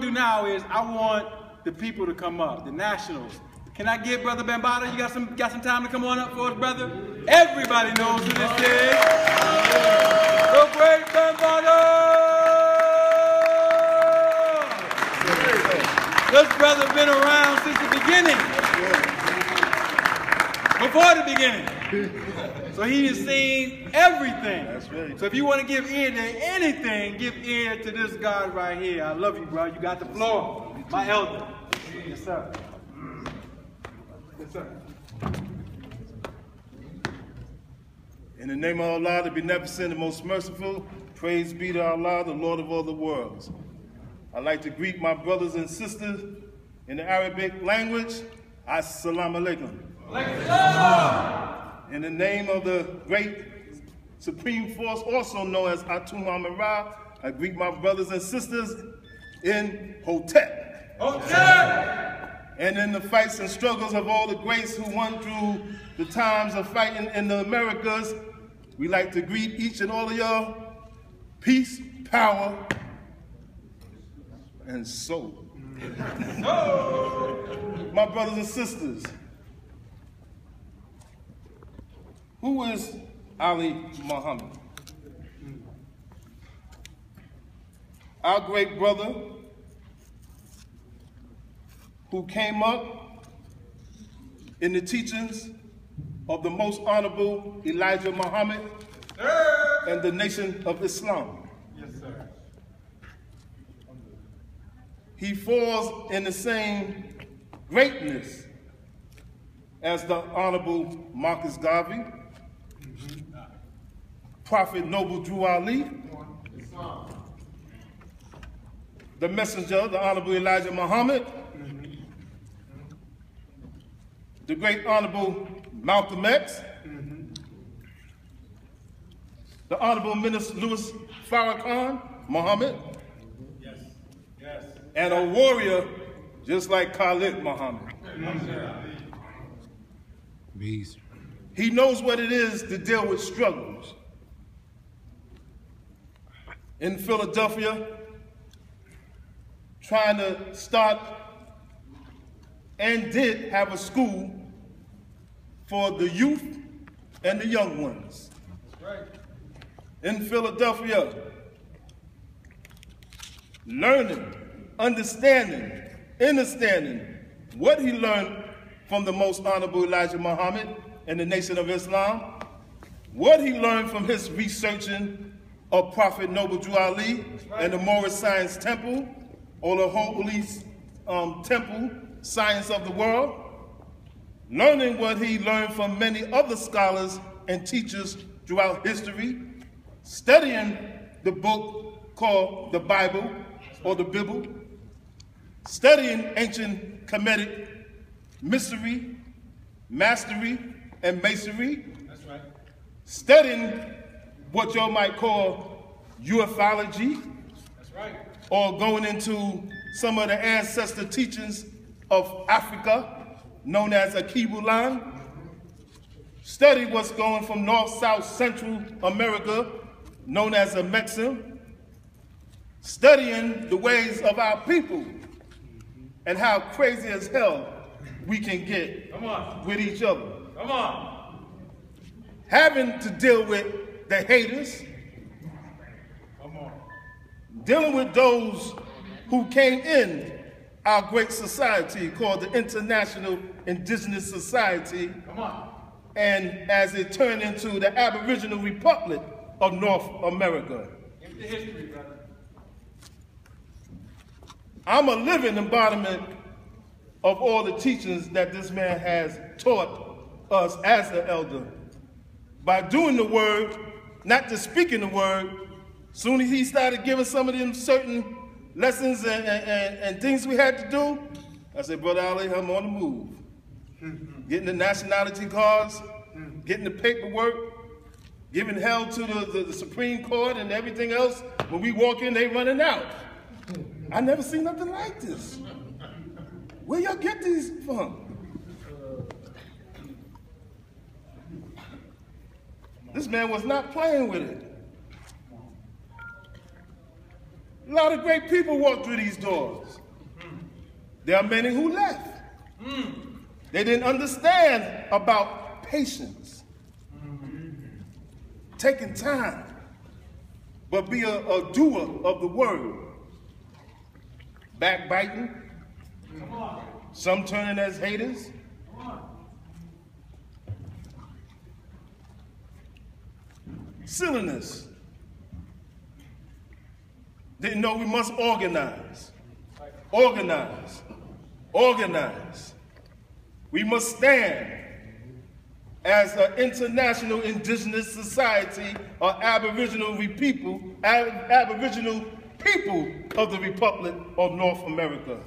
to do now is I want the people to come up, the nationals. Can I get Brother Bammbaataa? You got some time to come on up for us, brother? Everybody knows who this is. The great Bammbaataa! This brother been around since the beginning. Before the beginning. So he has seen everything. That's right. So if you want to give ear to anything, give ear to this God right here. I love you, bro. You got the floor. My elder. Yes, sir. Yes, sir. In the name of Allah, the beneficent and most merciful, praise be to Allah, the Lord of all the worlds. I'd like to greet my brothers and sisters in the Arabic language. Assalamu alaikum. In the name of the great Supreme Force, also known as Atum Amara, I greet my brothers and sisters in Hotep. Hotep! And in the fights and struggles of all the greats who won through the times of fighting in the Americas, we like to greet each and all of y'all. Peace, power, and soul. My brothers and sisters, who is Ali Muhammad? Our great brother who came up in the teachings of the most honorable Elijah Muhammad and the nation of Islam. Yes, sir. He falls in the same greatness as the Honorable Marcus Garvey, Prophet Noble Drew Ali, the messenger, the Honorable Elijah Muhammad, the great Honorable Malcolm X, the Honorable Minister Louis Farrakhan Muhammad, and a warrior just like Khalid Muhammad. He knows what it is to deal with struggles. In Philadelphia, trying to start and did have a school for the youth and the young ones. In Philadelphia, learning, understanding what he learned from the most honorable Elijah Muhammad and the nation of Islam, what he learned from his researching of Prophet Noble Drew Ali and the Moorish Science Temple, or the Holy Temple Science of the World, learning what he learned from many other scholars and teachers throughout history, studying the book called the Bible or the Bible, studying ancient Kemetic mystery, mastery, and masonry. That's right. Studying what y'all might call ufology. That's right. Or going into some of the ancestor teachings of Africa, known as Akibulan. Study what's going from North, South, Central America, known as a Mexican. Studying the ways of our people and how crazy as hell we can get with each other. Come on. Having to deal with the haters. Come on. Dealing with those who came in our great society called the International Indigenous Society. Come on. And as it turned into the Aboriginal Republic of North America. Into history, brother. I'm a living embodiment of all the teachings that this man has taught us as the elder. By doing the word, not just speaking the word, soon as he started giving some of them certain lessons and things we had to do, I said, Brother Ali, I'm on the move. Getting the nationality cards, getting the paperwork, giving hell to the Supreme Court and everything else. When we walk in, they running out. I never seen nothing like this. Where y'all get these from? This man was not playing with it. A lot of great people walked through these doors. There are many who left. They didn't understand about patience, taking time, but be a doer of the word. Backbiting, some turning as haters. Silliness. Didn't know we must organize. Organize. Organize. We must stand as an international indigenous society or Aboriginal people of the Republic of North America.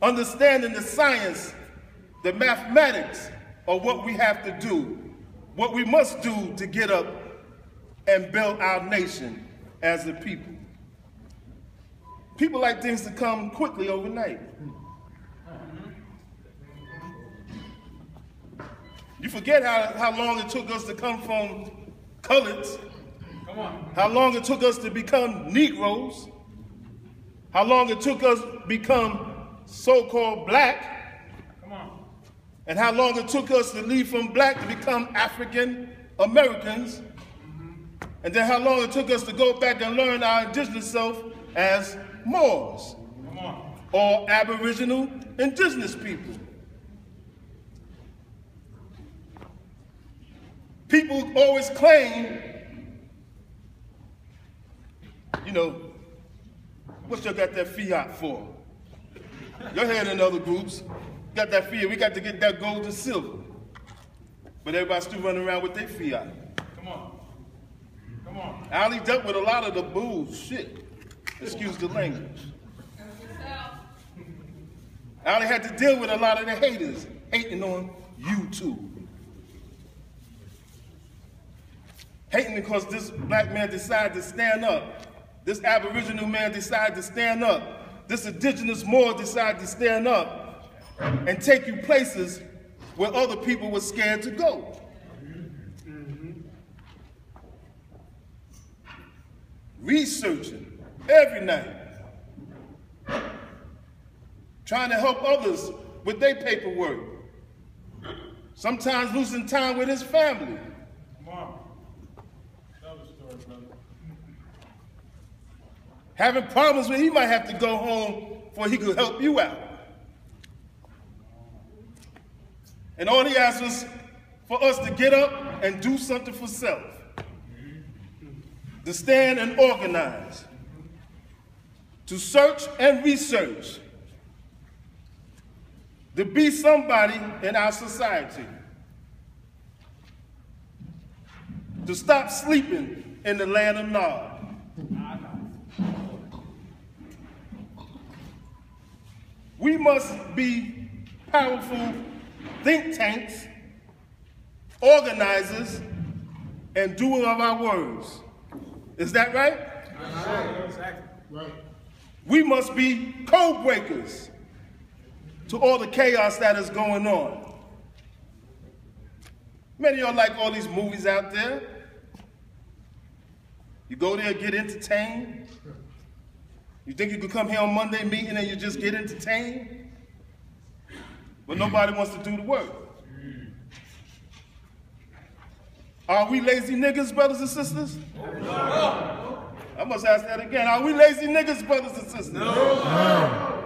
Understanding the science, the mathematics of what we have to do, what we must do to get up and build our nation as a people. People like things to come quickly overnight. You forget how long it took us to come from coloreds, how long it took us to become Negroes, how long it took us to become so-called black, and how long it took us to leave from black to become African Americans, and then how long it took us to go back and learn our indigenous self as Moors or Aboriginal indigenous people. People always claim, you know, what you got that fiat for? You're hearing in other groups, got that fiat, we got to get that gold and silver. But everybody's still running around with their fiat. Come on. Come on. I only dealt with a lot of the bullshit. Excuse the language. I only had to deal with a lot of the haters hating on YouTube. Hating because this black man decided to stand up. This Aboriginal man decided to stand up. This indigenous Moor decided to stand up and take you places where other people were scared to go. Researching every night. Trying to help others with their paperwork. Sometimes losing time with his family. Having problems where he might have to go home before he could help you out. And all he asks is for us to get up and do something for self. To stand and organize. To search and research. To be somebody in our society. To stop sleeping in the land of Nod. We must be powerful think tanks, organizers, and doers of our words. Is that right? Right. We must be code breakers to all the chaos that is going on. Many of y'all like all these movies out there. You go there, get entertained. You think you could come here on Monday meeting and you just get entertained? But nobody wants to do the work. Are we lazy niggas, brothers and sisters? No. I must ask that again. Are we lazy niggas, brothers and sisters? No.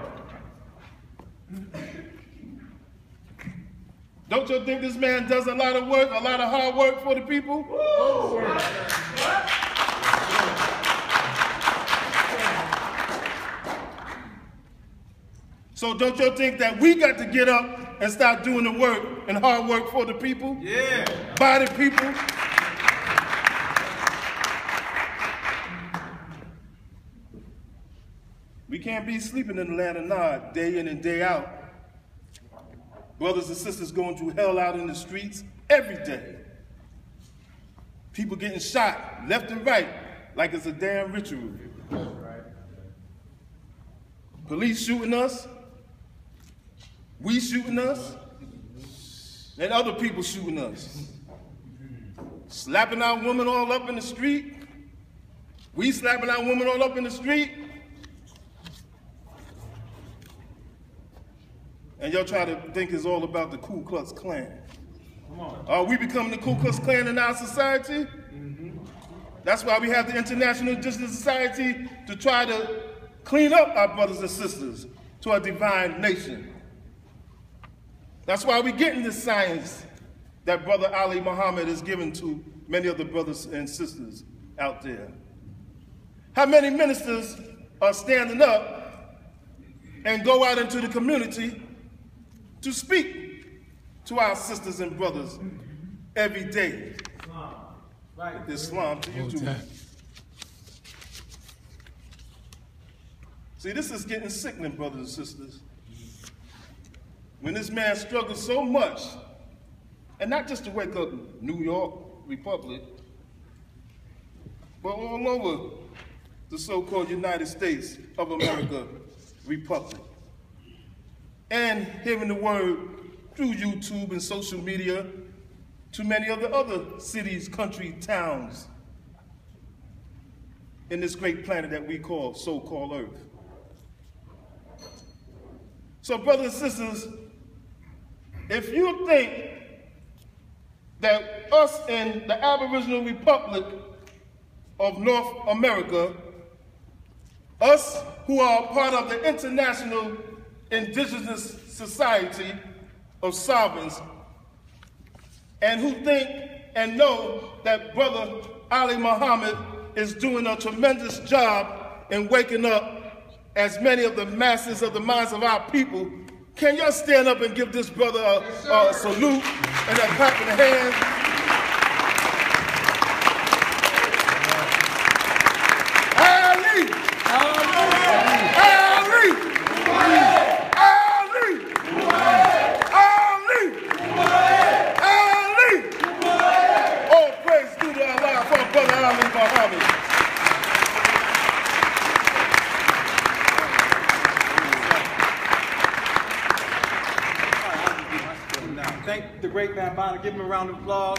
Don't you think this man does a lot of work, a lot of hard work for the people? So don't you think that we got to get up and start doing the work and hard work for the people? Yeah. By the people? We can't be sleeping in the land of Nod day in and day out. Brothers and sisters going through hell out in the streets every day. People getting shot left and right like it's a damn ritual. Police shooting us. We shooting us, and other people shooting us. Slapping our women all up in the street. We slapping our women all up in the street. and y'all try to think it's all about the Ku Klux Klan. Come on. Are we becoming the Ku Klux Klan in our society? That's why we have the International Indigenous Society to try to clean up our brothers and sisters to a divine nation. That's why we're getting this science that Brother Ali Muhammad is giving to many of the brothers and sisters out there. How many ministers are standing up and go out into the community to speak to our sisters and brothers every day? Right. Islam to you too. See, this is getting sickening, brothers and sisters. When this man struggles so much, and not just to wake up New York Republic, but all over the so-called United States of America Republic. And hearing the word through YouTube and social media to many of the other cities, country, towns in this great planet that we call so-called Earth. So brothers and sisters, if you think that us in the Aboriginal Republic of North America, us who are part of the International Indigenous Society of Sovereigns, and who think and know that Brother Ali Muhammad is doing a tremendous job in waking up as many of the masses of the minds of our people, can y'all stand up and give this brother a salute and a clap in the hands? Ali! Ali! Ali! All praise due to Allah for Brother Ali Muhammad. Thank the great Bammbaataa. Give him a round of applause.